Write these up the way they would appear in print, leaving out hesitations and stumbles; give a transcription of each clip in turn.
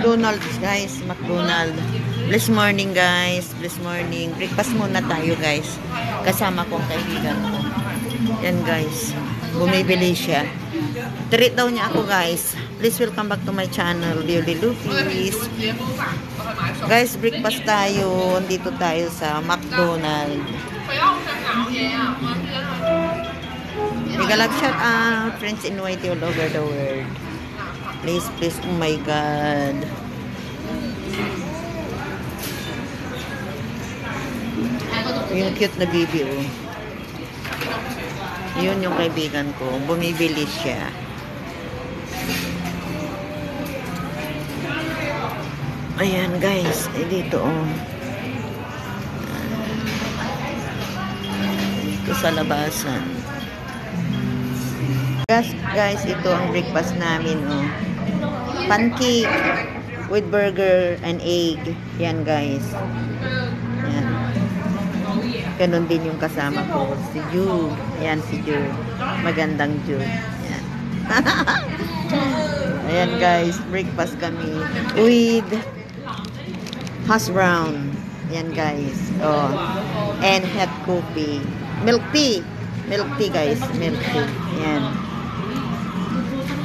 McDonald's guys, McDonald's. Bless morning guys, bless morning. Breakfast muna tayo guys. Kasama ko ang kaibigan ko. Yan guys, bumibili siya. Treat daw niya ako guys. Please welcome back to my channel, Liuli Lupis. Guys, breakfast tayo. Dito tayo sa McDonald's. Big shout out, friends in white all over the world. Please, please, oh my God. Yung cute na baby, oh. Yun yung kaibigan ko. Bumibili siya. Ayan, guys. Dito, oh. Dito sa labasan. Guys, ito ang breakfast namin, oh. Pancake with burger and egg. Yan, guys. Yan. Ganon din yung kasama ko. Si Ju. Yan, si Ju. Magandang Ju. Yan. Ayan, guys. Breakfast kami with hash brown. Yan, guys. Oh. And hot coffee. Milk tea. Milk tea, guys. Milk tea. Yan.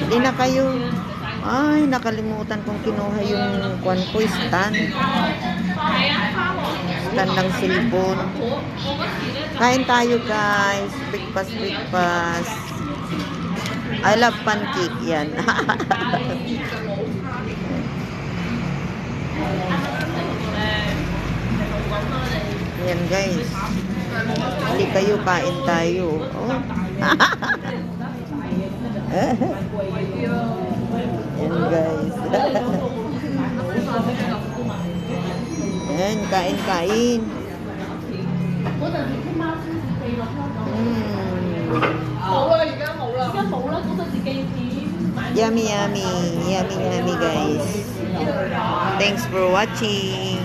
Hindi na kayo. Ay, nakalimutan kong kinuha yung kwan ko, stand. Stand ng cellphone. Kain tayo, guys. Breakfast, breakfast. I love pancake. Yan. Yan, guys. Hindi kayo, kain tayo. Oh. Yan, guys. Yan, kain-kain. Yummy, yummy. Yummy, yummy, guys. Thanks for watching.